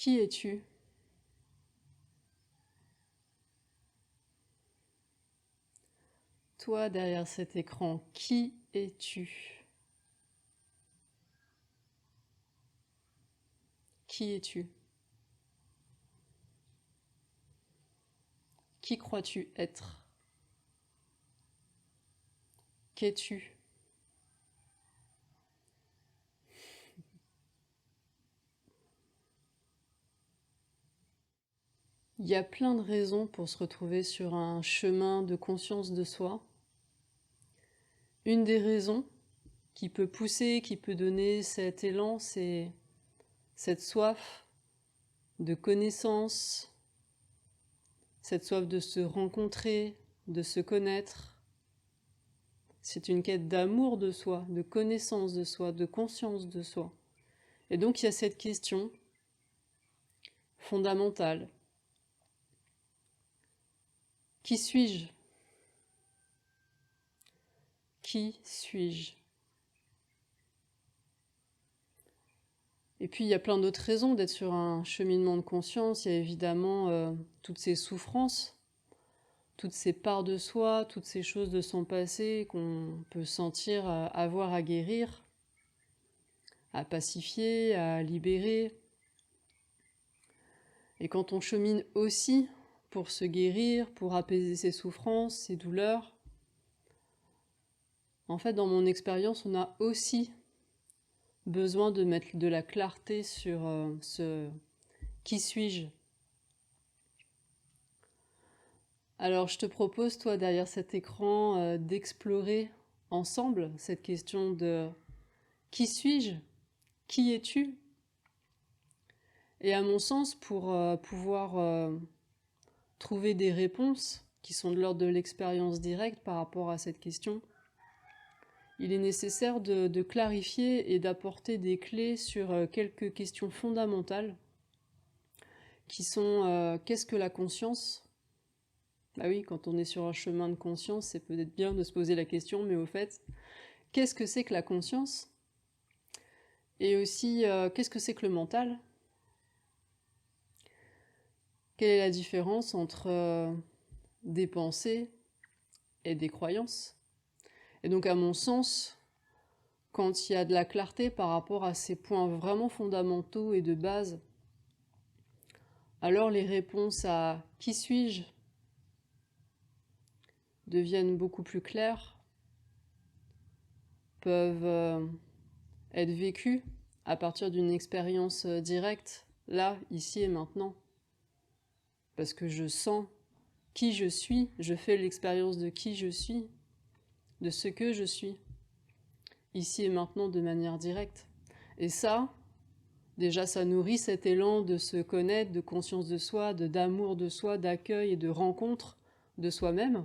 Qui es-tu? Toi, derrière cet écran, qui es-tu? Qui es-tu? Qui crois-tu être? Qu'es-tu? Il y a plein de raisons pour se retrouver sur un chemin de conscience de soi. Une des raisons qui peut pousser, qui peut donner cet élan, c'est cette soif de connaissance, cette soif de se rencontrer, de se connaître. C'est une quête d'amour de soi, de connaissance de soi, de conscience de soi. Et donc il y a cette question fondamentale. Qui suis-je? Qui suis-je? Et puis il y a plein d'autres raisons d'être sur un cheminement de conscience. Il y a évidemment toutes ces souffrances, toutes ces parts de soi, toutes ces choses de son passé qu'on peut sentir avoir à guérir, à pacifier, à libérer. Et quand on chemine aussi pour se guérir, pour apaiser ses souffrances, ses douleurs, en fait, dans mon expérience, on a aussi besoin de mettre de la clarté sur ce qui suis-je. Alors, je te propose, toi, derrière cet écran, d'explorer ensemble cette question de qui suis-je? Qui es-tu? Et à mon sens, pour pouvoir trouver des réponses qui sont de l'ordre de l'expérience directe par rapport à cette question, il est nécessaire de clarifier et d'apporter des clés sur quelques questions fondamentales qui sont qu'est-ce que la conscience? Bah oui, quand on est sur un chemin de conscience, c'est peut-être bien de se poser la question, mais au fait, qu'est-ce que c'est que la conscience? Et aussi, qu'est-ce que c'est que le mental? Quelle est la différence entre des pensées et des croyances? Et donc, à mon sens, quand il y a de la clarté par rapport à ces points vraiment fondamentaux et de base, alors les réponses à qui suis-je deviennent beaucoup plus claires, peuvent être vécues à partir d'une expérience directe, là, ici et maintenant. Parce que je sens qui je suis, je fais l'expérience de qui je suis, de ce que je suis, ici et maintenant de manière directe. Et ça, déjà, ça nourrit cet élan de se connaître, de conscience de soi, d'amour de soi, d'accueil et de rencontre de soi-même.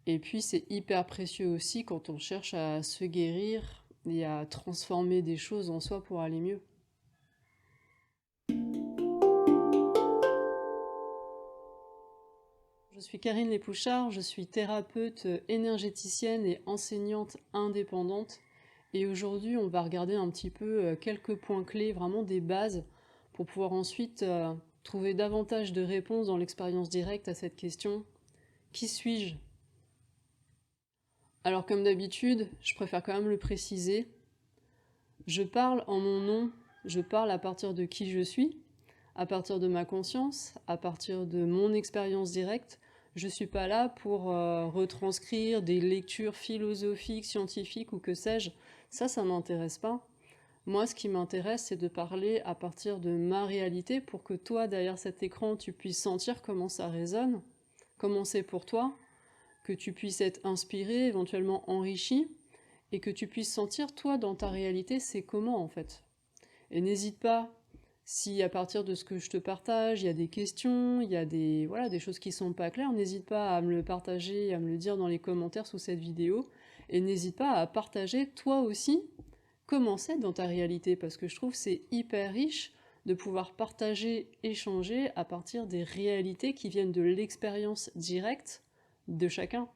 Et puis c'est hyper précieux aussi quand on cherche à se guérir et à transformer des choses en soi pour aller mieux. Je suis Karine Lépouchard, je suis thérapeute énergéticienne et enseignante indépendante. Et aujourd'hui, on va regarder un petit peu quelques points clés, vraiment des bases, pour pouvoir ensuite trouver davantage de réponses dans l'expérience directe à cette question. Qui suis-je? Alors comme d'habitude, je préfère quand même le préciser. Je parle en mon nom, je parle à partir de qui je suis, à partir de ma conscience, à partir de mon expérience directe. Je ne suis pas là pour retranscrire des lectures philosophiques, scientifiques ou que sais-je. Ça m'intéresse pas. Moi, ce qui m'intéresse, c'est de parler à partir de ma réalité pour que toi, derrière cet écran, tu puisses sentir comment ça résonne, comment c'est pour toi, que tu puisses être inspiré, éventuellement enrichi, et que tu puisses sentir, toi, dans ta réalité, c'est comment en fait. Et n'hésite pas, si à partir de ce que je te partage, il y a des questions, il y a des choses qui sont pas claires, n'hésite pas à me le partager, à me le dire dans les commentaires sous cette vidéo, et n'hésite pas à partager toi aussi comment c'est dans ta réalité, parce que je trouve que c'est hyper riche de pouvoir partager, échanger à partir des réalités qui viennent de l'expérience directe de chacun.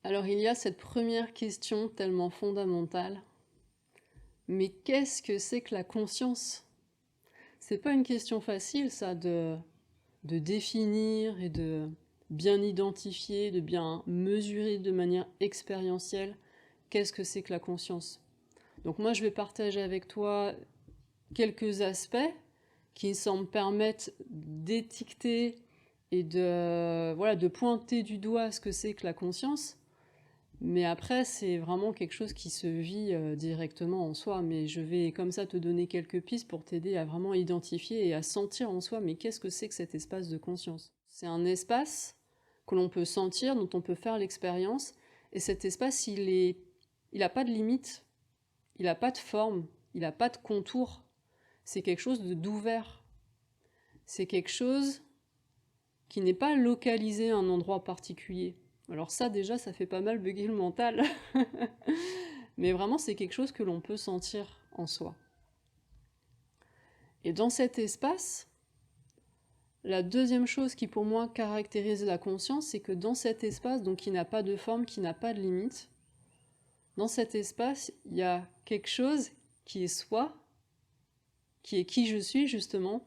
Alors il y a cette première question tellement fondamentale. Mais qu'est-ce que c'est que la conscience? C'est pas une question facile, ça, de définir et de bien identifier, de bien mesurer de manière expérientielle qu'est-ce que c'est que la conscience. Donc moi, je vais partager avec toi quelques aspects qui semblent permettre d'étiqueter et de pointer du doigt ce que c'est que la conscience. Mais après, c'est vraiment quelque chose qui se vit directement en soi. Mais je vais comme ça te donner quelques pistes pour t'aider à vraiment identifier et à sentir en soi, mais qu'est-ce que c'est que cet espace de conscience? C'est un espace que l'on peut sentir, dont on peut faire l'expérience. Et cet espace, il n'a pas de limite, il n'a pas de forme, il n'a pas de contour. C'est quelque chose d'ouvert. C'est quelque chose qui n'est pas localisé à un endroit particulier. Alors ça, déjà, ça fait pas mal bugger le mental. Mais vraiment, c'est quelque chose que l'on peut sentir en soi. Et dans cet espace, la deuxième chose qui pour moi caractérise la conscience, c'est que dans cet espace, donc qui n'a pas de forme, qui n'a pas de limite, dans cet espace, il y a quelque chose qui est soi, qui est qui je suis justement,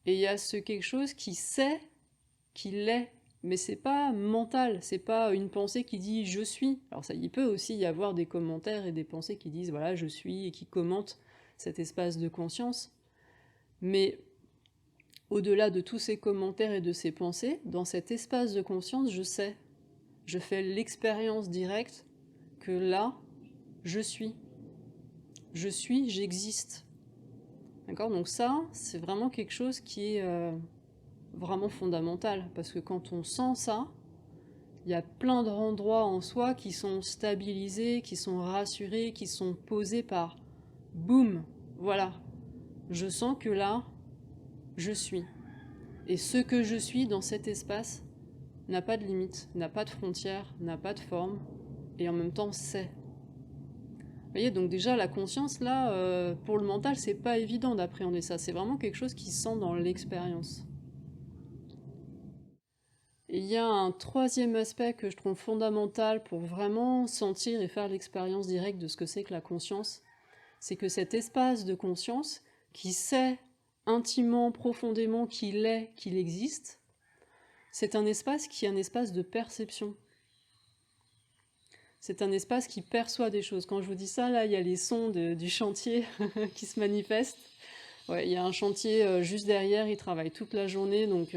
et il y a ce quelque chose qui sait qu'il l'est. Mais c'est pas mental, c'est pas une pensée qui dit je suis. Alors ça, il peut aussi y avoir des commentaires et des pensées qui disent voilà je suis et qui commentent cet espace de conscience. Mais au-delà de tous ces commentaires et de ces pensées, dans cet espace de conscience, je sais. Je fais l'expérience directe que là, je suis. Je suis, j'existe. D'accord? Donc ça, c'est vraiment quelque chose qui est vraiment fondamental. Parce que quand on sent ça, il y a plein d'endroits en soi qui sont stabilisés, qui sont rassurés, qui sont posés par boum, voilà. Je sens que là, je suis. Et ce que je suis dans cet espace n'a pas de limite, n'a pas de frontières, n'a pas de forme, et en même temps c'est. Vous voyez, donc déjà la conscience là, pour le mental, c'est pas évident d'appréhender ça. C'est vraiment quelque chose qui se sent dans l'expérience. Et il y a un troisième aspect que je trouve fondamental pour vraiment sentir et faire l'expérience directe de ce que c'est que la conscience, c'est que cet espace de conscience qui sait intimement, profondément qu'il est, qu'il existe, c'est un espace qui est un espace de perception. C'est un espace qui perçoit des choses. Quand je vous dis ça, là, il y a les sons du chantier qui se manifestent. Ouais, il y a un chantier juste derrière, il travaille toute la journée, donc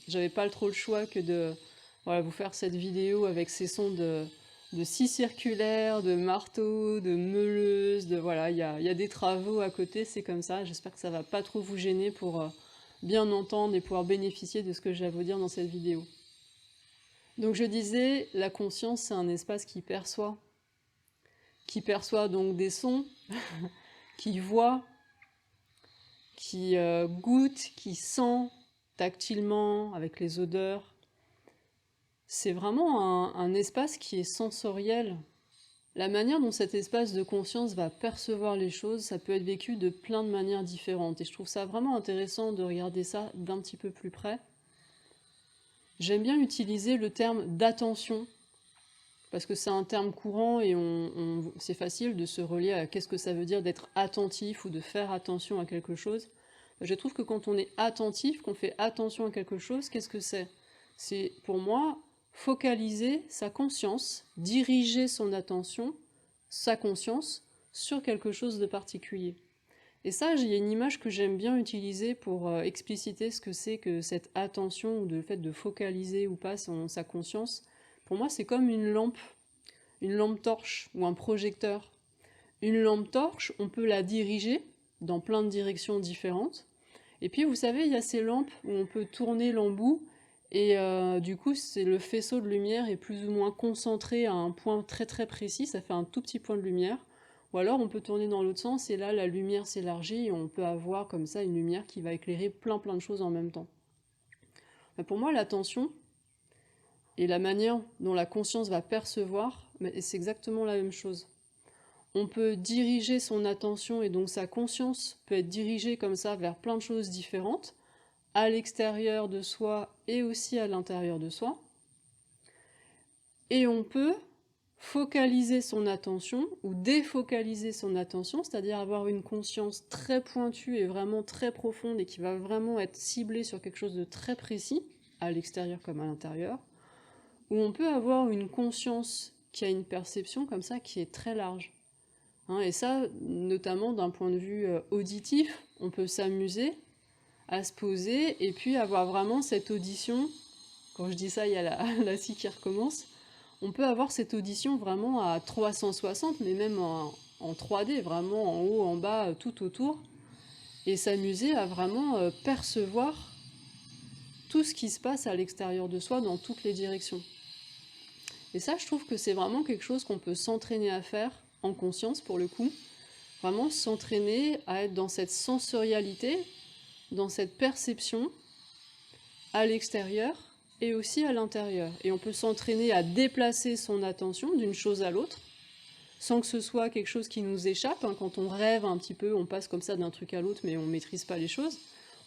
j'avais pas trop le choix que de voilà, vous faire cette vidéo avec ces sons de scie circulaire, de marteau, de meuleuse, voilà, il y a des travaux à côté, c'est comme ça. J'espère que ça va pas trop vous gêner pour bien entendre et pouvoir bénéficier de ce que j'ai à vous dire dans cette vidéo. Donc je disais, la conscience, c'est un espace qui perçoit donc des sons, qui voit, qui goûte, qui sent tactilement avec les odeurs. C'est vraiment un espace qui est sensoriel. La manière dont cet espace de conscience va percevoir les choses, ça peut être vécu de plein de manières différentes. Et je trouve ça vraiment intéressant de regarder ça d'un petit peu plus près. J'aime bien utiliser le terme d'attention, parce que c'est un terme courant et c'est facile de se relier à qu'est-ce que ça veut dire d'être attentif ou de faire attention à quelque chose. Je trouve que quand on est attentif, qu'on fait attention à quelque chose, qu'est-ce que c'est? C'est pour moi focaliser sa conscience, diriger son attention, sa conscience, sur quelque chose de particulier. Et ça, il y a une image que j'aime bien utiliser pour expliciter ce que c'est que cette attention, ou le fait de focaliser ou pas sa conscience. Pour moi, c'est comme une lampe torche ou un projecteur. Une lampe torche, on peut la diriger dans plein de directions différentes. Et puis, vous savez, il y a ces lampes où on peut tourner l'embout et du coup, c'est le faisceau de lumière est plus ou moins concentré à un point très très précis, ça fait un tout petit point de lumière. Ou alors, on peut tourner dans l'autre sens et là, la lumière s'élargit et on peut avoir comme ça une lumière qui va éclairer plein de choses en même temps. Mais pour moi, l'attention et la manière dont la conscience va percevoir, c'est exactement la même chose. On peut diriger son attention et donc sa conscience peut être dirigée comme ça vers plein de choses différentes, à l'extérieur de soi et aussi à l'intérieur de soi. Et on peut focaliser son attention ou défocaliser son attention, c'est-à-dire avoir une conscience très pointue et vraiment très profonde et qui va vraiment être ciblée sur quelque chose de très précis, à l'extérieur comme à l'intérieur, ou on peut avoir une conscience qui a une perception comme ça qui est très large. Et ça, notamment d'un point de vue auditif, on peut s'amuser à se poser et puis avoir vraiment cette audition. Quand je dis ça, il y a la scie qui recommence. On peut avoir cette audition vraiment à 360, mais même en 3D, vraiment en haut, en bas, tout autour, et s'amuser à vraiment percevoir tout ce qui se passe à l'extérieur de soi dans toutes les directions. Et ça, je trouve que c'est vraiment quelque chose qu'on peut s'entraîner à faire en conscience pour le coup. Vraiment s'entraîner à être dans cette sensorialité, dans cette perception à l'extérieur et aussi à l'intérieur. Et on peut s'entraîner à déplacer son attention d'une chose à l'autre, sans que ce soit quelque chose qui nous échappe. Quand on rêve un petit peu, on passe comme ça d'un truc à l'autre, mais on ne maîtrise pas les choses.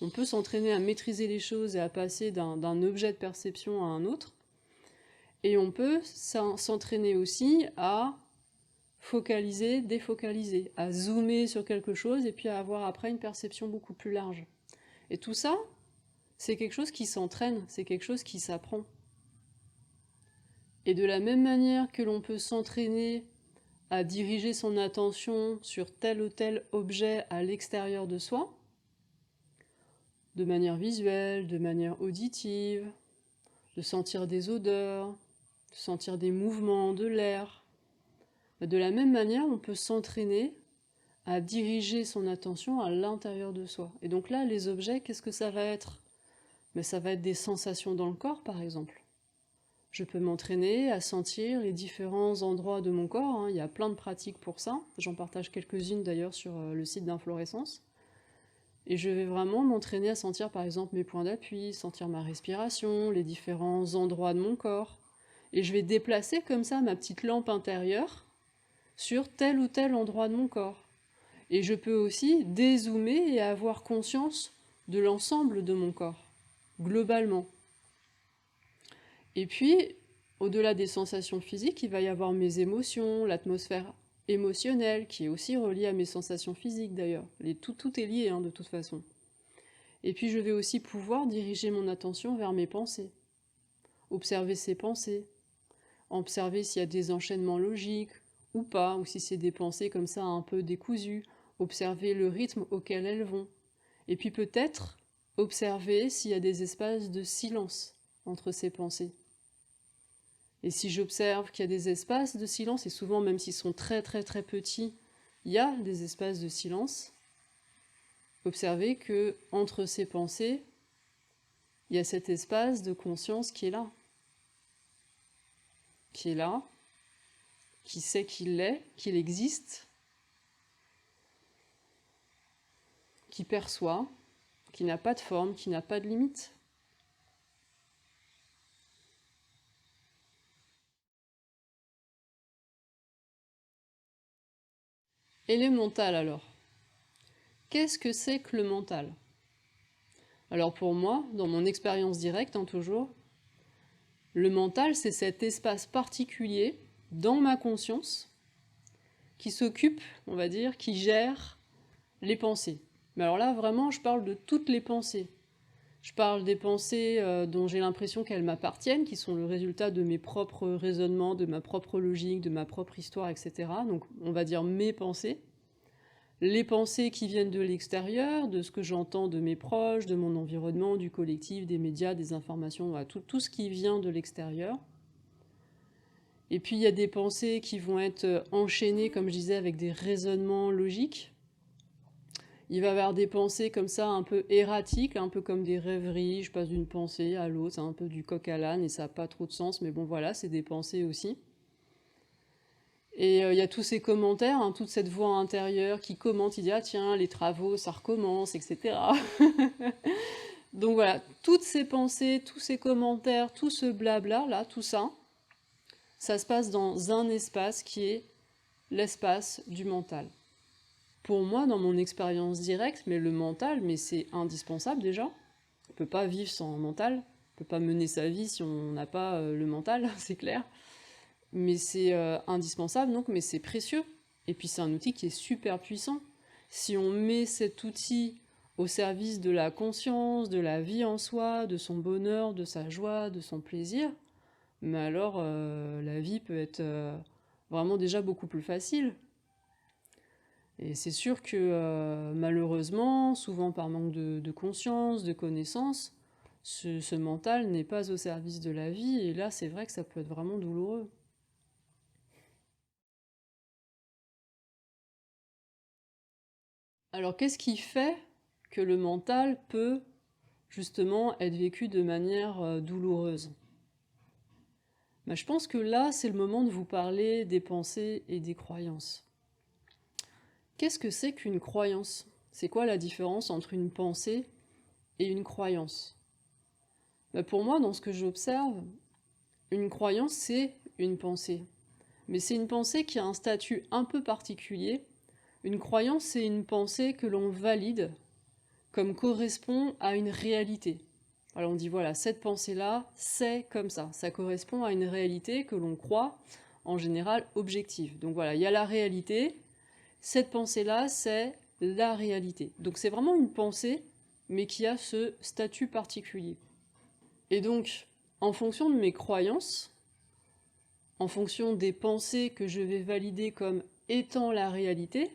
On peut s'entraîner à maîtriser les choses et à passer d'un objet de perception à un autre. Et on peut s'entraîner aussi à focaliser, défocaliser, à zoomer sur quelque chose et puis à avoir après une perception beaucoup plus large. Et tout ça, c'est quelque chose qui s'entraîne, c'est quelque chose qui s'apprend. Et de la même manière que l'on peut s'entraîner à diriger son attention sur tel ou tel objet à l'extérieur de soi, de manière visuelle, de manière auditive, de sentir des odeurs, de sentir des mouvements de l'air, de la même manière, on peut s'entraîner à diriger son attention à l'intérieur de soi. Et donc là, les objets, qu'est-ce que ça va être ? Ça va être des sensations dans le corps, par exemple. Je peux m'entraîner à sentir les différents endroits de mon corps. Il y a plein de pratiques pour ça. J'en partage quelques-unes d'ailleurs sur le site d'Inflorescence. Et je vais vraiment m'entraîner à sentir par exemple mes points d'appui, sentir ma respiration, les différents endroits de mon corps. Et je vais déplacer comme ça ma petite lampe intérieure sur tel ou tel endroit de mon corps. Et je peux aussi dézoomer et avoir conscience de l'ensemble de mon corps, globalement. Et puis, au-delà des sensations physiques, il va y avoir mes émotions, l'atmosphère émotionnelle, qui est aussi reliée à mes sensations physiques d'ailleurs. Tout est lié de toute façon. Et puis je vais aussi pouvoir diriger mon attention vers mes pensées. Observer ces pensées. Observer s'il y a des enchaînements logiques ou pas, ou si c'est des pensées comme ça un peu décousues. Observer le rythme auquel elles vont. Et puis peut-être observer s'il y a des espaces de silence entre ces pensées. Et si j'observe qu'il y a des espaces de silence, et souvent même s'ils sont très très très petits, il y a des espaces de silence, observez que entre ces pensées, il y a cet espace de conscience qui est là, qui sait qu'il est, qu'il existe, qui perçoit, qui n'a pas de forme, qui n'a pas de limite. Et le mental alors ? Qu'est-ce que c'est que le mental ? Alors pour moi, dans mon expérience directe, toujours, le mental, c'est cet espace particulier dans ma conscience qui s'occupe, on va dire, qui gère les pensées. Mais alors là, vraiment, je parle de toutes les pensées. Je parle des pensées dont j'ai l'impression qu'elles m'appartiennent, qui sont le résultat de mes propres raisonnements, de ma propre logique, de ma propre histoire, etc. Donc on va dire mes pensées. Les pensées qui viennent de l'extérieur, de ce que j'entends de mes proches, de mon environnement, du collectif, des médias, des informations, voilà, tout ce qui vient de l'extérieur. Et puis il y a des pensées qui vont être enchaînées, comme je disais, avec des raisonnements logiques. Il va y avoir des pensées comme ça, un peu erratiques, un peu comme des rêveries, je passe d'une pensée à l'autre, c'est un peu du coq à l'âne et ça n'a pas trop de sens, mais bon voilà, c'est des pensées aussi. Et il y a tous ces commentaires, toute cette voix intérieure qui commente, il dit « Ah tiens, les travaux, ça recommence, etc. » Donc voilà, toutes ces pensées, tous ces commentaires, tout ce blabla, là, tout ça, ça se passe dans un espace qui est l'espace du mental. Pour moi, dans mon expérience directe, mais le mental, mais c'est indispensable déjà. On ne peut pas vivre sans mental, on ne peut pas mener sa vie si on n'a pas le mental, c'est clair. Mais c'est indispensable, donc, mais c'est précieux. Et puis c'est un outil qui est super puissant. Si on met cet outil au service de la conscience, de la vie en soi, de son bonheur, de sa joie, de son plaisir, mais alors la vie peut être vraiment déjà beaucoup plus facile. Et c'est sûr que malheureusement, souvent par manque de conscience, de connaissance, ce mental n'est pas au service de la vie, et là c'est vrai que ça peut être vraiment douloureux. Alors qu'est-ce qui fait que le mental peut justement être vécu de manière douloureuse? Ben, je pense que là c'est le moment de vous parler des pensées et des croyances. Qu'est-ce que c'est qu'une croyance? C'est quoi la différence entre une pensée et une croyance? Ben, pour moi, dans ce que j'observe, une croyance c'est une pensée. Mais c'est une pensée qui a un statut un peu particulier. Une croyance, c'est une pensée que l'on valide comme correspond à une réalité. Alors on dit voilà, cette pensée-là, c'est comme ça correspond à une réalité que l'on croit en général objective. Donc voilà, il y a la réalité, cette pensée-là, c'est la réalité. Donc c'est vraiment une pensée, mais qui a ce statut particulier. Et donc, en fonction de mes croyances, en fonction des pensées que je vais valider comme étant la réalité,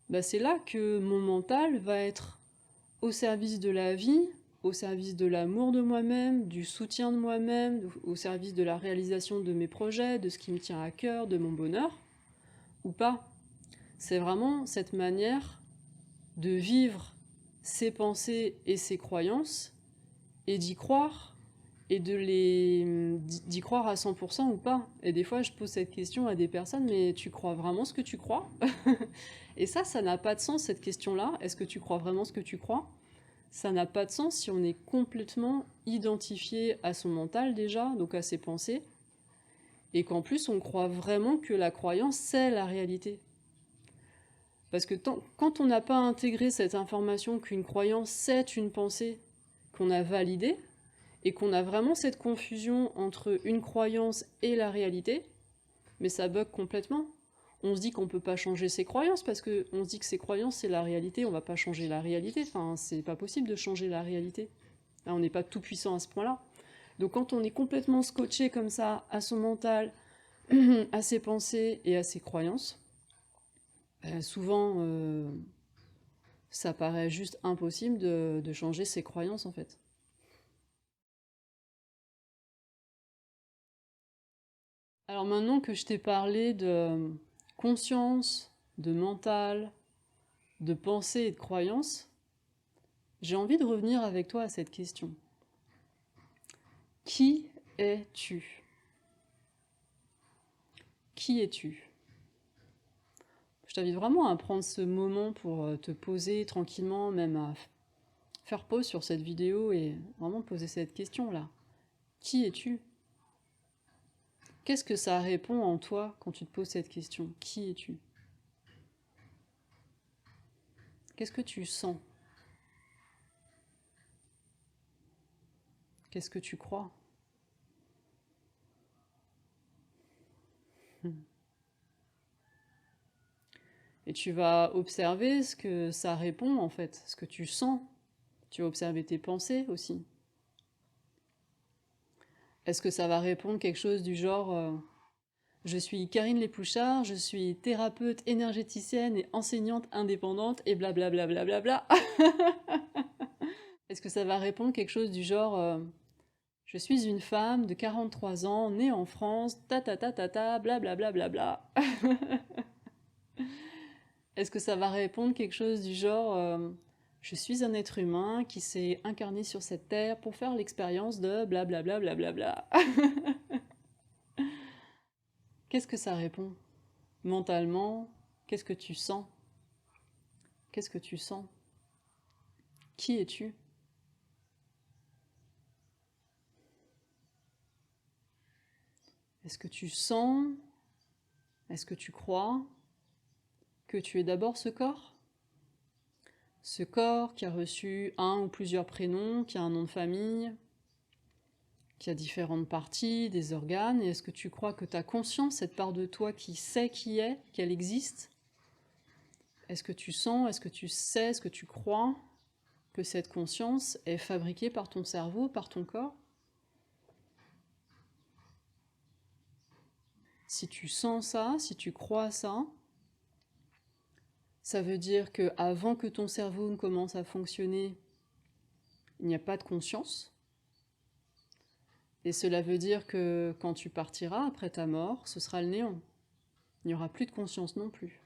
bah c'est là que mon mental va être au service de la vie, au service de l'amour de moi-même, du soutien de moi-même, au service de la réalisation de mes projets, de ce qui me tient à cœur, de mon bonheur, ou pas. C'est vraiment cette manière de vivre ses pensées et ses croyances, et d'y croire, et d'y croire à 100% ou pas. Et des fois, je pose cette question à des personnes, mais tu crois vraiment ce que tu crois? Et ça n'a pas de sens, cette question-là. Est-ce que tu crois vraiment ce que tu crois? Ça n'a pas de sens si on est complètement identifié à son mental déjà, donc à ses pensées, et qu'en plus on croit vraiment que la croyance c'est la réalité. Parce que quand on n'a pas intégré cette information qu'une croyance c'est une pensée qu'on a validée, et qu'on a vraiment cette confusion entre une croyance et la réalité, mais ça bug complètement. On se dit qu'on peut pas changer ses croyances parce qu'on se dit que ses croyances c'est la réalité, on va pas changer la réalité, enfin c'est pas possible de changer la réalité. Là, on n'est pas tout puissant à ce point-là. Donc quand on est complètement scotché comme ça à son mental, à ses pensées et à ses croyances, souvent ça paraît juste impossible de changer ses croyances en fait. Alors maintenant que je t'ai parlé de conscience, de mental, de pensée et de croyance, j'ai envie de revenir avec toi à cette question. Qui es-tu? Qui es-tu? Je t'invite vraiment à prendre ce moment pour te poser tranquillement, même à faire pause sur cette vidéo et vraiment poser cette question-là. Qui es-tu? Qu'est-ce que ça répond en toi quand tu te poses cette question? Qui es-tu? Qu'est-ce que tu sens? Qu'est-ce que tu crois? Et tu vas observer ce que ça répond en fait, ce que tu sens. Tu vas observer tes pensées aussi. Est-ce que ça va répondre quelque chose du genre je suis Karine Lépouchard, je suis thérapeute énergéticienne et enseignante indépendante et blablabla. Bla bla bla bla. Est-ce que ça va répondre quelque chose du genre je suis une femme de 43 ans, née en France, ta ta ta ta ta, blablabla. Bla bla bla bla. Est-ce que ça va répondre quelque chose du genre je suis un être humain qui s'est incarné sur cette terre pour faire l'expérience de blablabla. Bla bla bla bla. Qu'est-ce que ça répond? Mentalement, qu'est-ce que tu sens? Qu'est-ce que tu sens? Qui es-tu? Est-ce que tu sens, est-ce que tu crois que tu es d'abord ce corps? Ce corps qui a reçu un ou plusieurs prénoms, qui a un nom de famille, qu'il y a différentes parties, des organes, et est-ce que tu crois que ta conscience, cette part de toi qui sait qui est, qu'elle existe, est-ce que tu sens, est-ce que tu sais, est-ce que tu crois que cette conscience est fabriquée par ton cerveau, par ton corps? Si tu sens ça, si tu crois ça, ça veut dire que avant que ton cerveau ne commence à fonctionner, il n'y a pas de conscience. Et cela veut dire que quand tu partiras après ta mort, ce sera le néant. Il n'y aura plus de conscience non plus.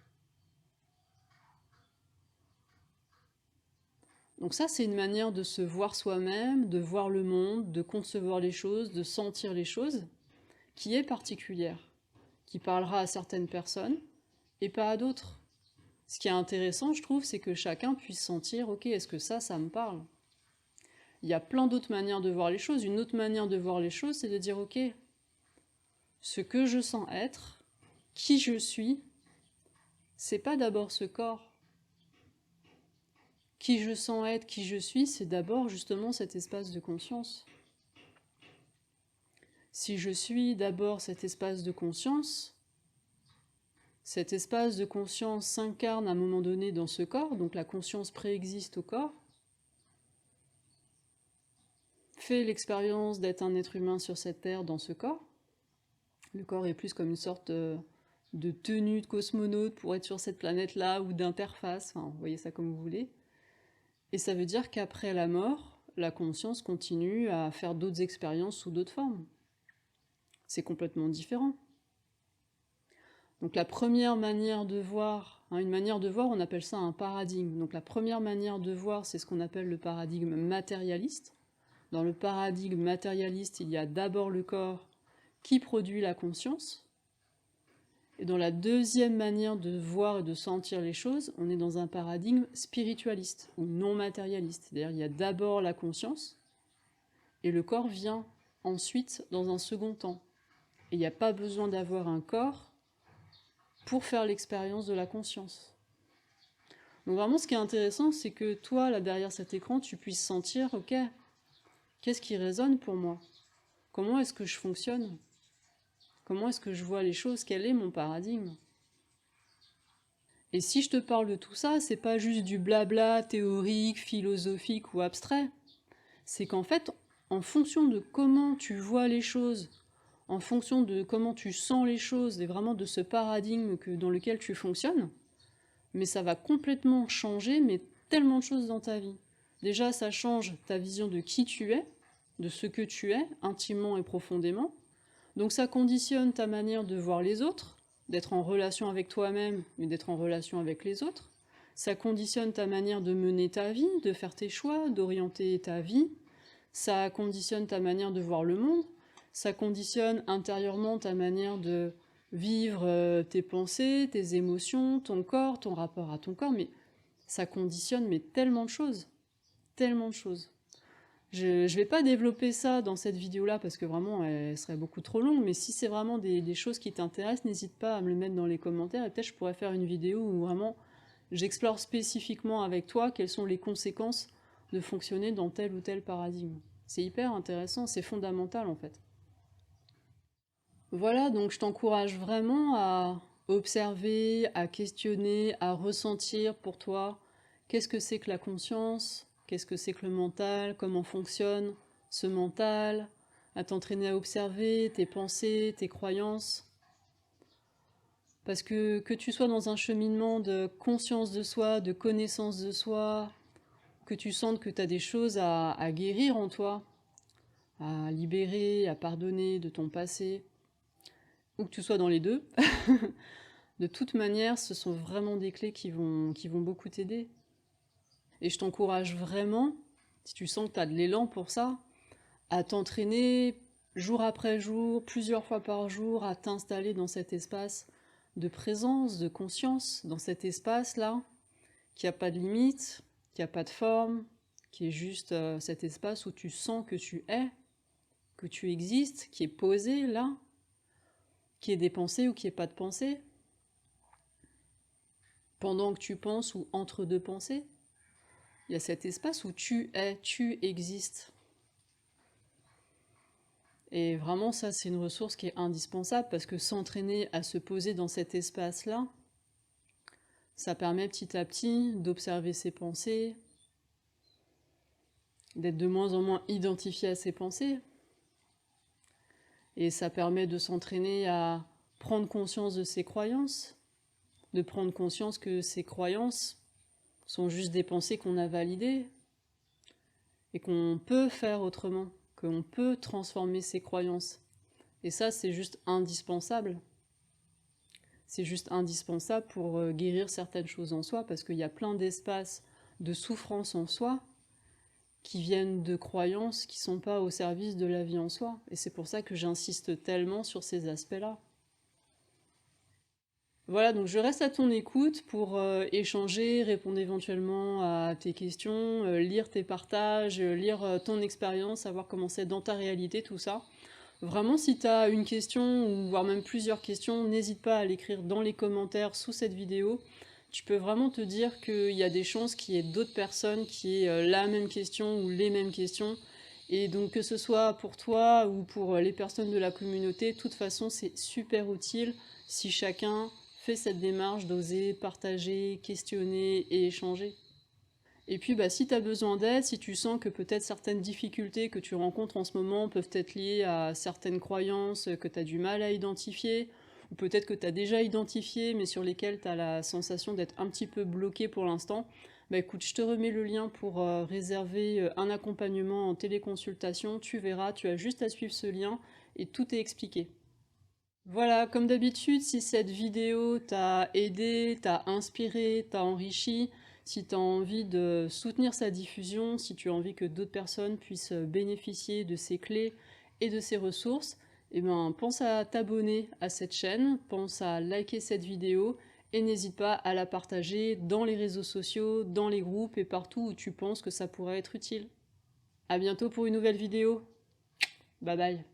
Donc ça, c'est une manière de se voir soi-même, de voir le monde, de concevoir les choses, de sentir les choses, qui est particulière, qui parlera à certaines personnes et pas à d'autres. Ce qui est intéressant, je trouve, c'est que chacun puisse sentir, ok, est-ce que ça me parle? Il y a plein d'autres manières de voir les choses. Une autre manière de voir les choses, c'est de dire, ok, ce que je sens être, qui je suis, c'est pas d'abord ce corps. Qui je sens être, qui je suis, c'est d'abord justement cet espace de conscience. Si je suis d'abord cet espace de conscience, cet espace de conscience s'incarne à un moment donné dans ce corps, donc la conscience préexiste au corps, fait l'expérience d'être un être humain sur cette terre dans ce corps. Le corps est plus comme une sorte de tenue de cosmonaute pour être sur cette planète-là, ou d'interface, enfin, vous voyez ça comme vous voulez. Et ça veut dire qu'après la mort, la conscience continue à faire d'autres expériences sous d'autres formes. C'est complètement différent. Donc la première manière de voir, une manière de voir, on appelle ça un paradigme. Donc la première manière de voir, c'est ce qu'on appelle le paradigme matérialiste. Dans le paradigme matérialiste, il y a d'abord le corps qui produit la conscience. Et dans la deuxième manière de voir et de sentir les choses, on est dans un paradigme spiritualiste ou non matérialiste. C'est-à-dire il y a d'abord la conscience et le corps vient ensuite dans un second temps. Et il n'y a pas besoin d'avoir un corps pour faire l'expérience de la conscience. Donc vraiment ce qui est intéressant, c'est que toi, là derrière cet écran, tu puisses sentir, ok, qu'est-ce qui résonne pour moi? Comment est-ce que je fonctionne? Comment est-ce que je vois les choses? Quel est mon paradigme? Et si je te parle de tout ça, c'est pas juste du blabla théorique, philosophique ou abstrait. C'est qu'en fait, en fonction de comment tu vois les choses, en fonction de comment tu sens les choses, et vraiment de ce paradigme dans lequel tu fonctionnes, mais ça va complètement changer, mais tellement de choses dans ta vie. Déjà, ça change ta vision de qui tu es, de ce que tu es, intimement et profondément. Donc ça conditionne ta manière de voir les autres, d'être en relation avec toi-même, mais d'être en relation avec les autres. Ça conditionne ta manière de mener ta vie, de faire tes choix, d'orienter ta vie. Ça conditionne ta manière de voir le monde. Ça conditionne intérieurement ta manière de vivre tes pensées, tes émotions, ton corps, ton rapport à ton corps. Mais ça conditionne tellement de choses. Tellement de choses. Je vais pas développer ça dans cette vidéo-là parce que vraiment elle serait beaucoup trop longue, mais si c'est vraiment des choses qui t'intéressent, n'hésite pas à me le mettre dans les commentaires et peut-être je pourrais faire une vidéo où vraiment j'explore spécifiquement avec toi quelles sont les conséquences de fonctionner dans tel ou tel paradigme. C'est hyper intéressant, c'est fondamental en fait. Voilà, donc je t'encourage vraiment à observer, à questionner, à ressentir pour toi qu'est-ce que c'est que la conscience, qu'est-ce que c'est que le mental, comment fonctionne ce mental, à t'entraîner à observer tes pensées, tes croyances. Parce que tu sois dans un cheminement de conscience de soi, de connaissance de soi, que tu sentes que tu as des choses à guérir en toi, à libérer, à pardonner de ton passé, ou que tu sois dans les deux, de toute manière, ce sont vraiment des clés qui vont beaucoup t'aider. Et je t'encourage vraiment, si tu sens que tu as de l'élan pour ça, à t'entraîner jour après jour, plusieurs fois par jour, à t'installer dans cet espace de présence, de conscience, dans cet espace-là, qui n'a pas de limite, qui n'a pas de forme, qui est juste cet espace où tu sens que tu existes, qui est posé là, qui est des pensées ou qui n'est pas de pensée, pendant que tu penses ou entre deux pensées. Il y a cet espace où tu es, tu existes. Et vraiment, ça, c'est une ressource qui est indispensable parce que s'entraîner à se poser dans cet espace-là, ça permet petit à petit d'observer ses pensées, d'être de moins en moins identifié à ses pensées. Et ça permet de s'entraîner à prendre conscience de ses croyances, de prendre conscience que ces croyances sont juste des pensées qu'on a validées et qu'on peut faire autrement, qu'on peut transformer ses croyances. Et ça, c'est juste indispensable. C'est juste indispensable pour guérir certaines choses en soi, parce qu'il y a plein d'espaces de souffrance en soi qui viennent de croyances qui ne sont pas au service de la vie en soi. Et c'est pour ça que j'insiste tellement sur ces aspects-là. Voilà, donc je reste à ton écoute pour échanger, répondre éventuellement à tes questions, lire tes partages, lire ton expérience, savoir comment c'est dans ta réalité, tout ça. Vraiment, si tu as une question, ou voire même plusieurs questions, n'hésite pas à l'écrire dans les commentaires sous cette vidéo. Tu peux vraiment te dire qu'il y a des chances qu'il y ait d'autres personnes qui aient la même question ou les mêmes questions. Et donc que ce soit pour toi ou pour les personnes de la communauté, de toute façon c'est super utile si chacun fait cette démarche d'oser partager, questionner et échanger. Et puis si tu as besoin d'aide, si tu sens que peut-être certaines difficultés que tu rencontres en ce moment peuvent être liées à certaines croyances que tu as du mal à identifier, ou peut-être que tu as déjà identifié mais sur lesquelles tu as la sensation d'être un petit peu bloqué pour l'instant, écoute, je te remets le lien pour réserver un accompagnement en téléconsultation, tu verras, tu as juste à suivre ce lien et tout est expliqué. Voilà, comme d'habitude, si cette vidéo t'a aidé, t'a inspiré, t'a enrichi, si tu as envie de soutenir sa diffusion, si tu as envie que d'autres personnes puissent bénéficier de ces clés et de ces ressources, pense à t'abonner à cette chaîne, pense à liker cette vidéo et n'hésite pas à la partager dans les réseaux sociaux, dans les groupes et partout où tu penses que ça pourrait être utile. À bientôt pour une nouvelle vidéo. Bye bye.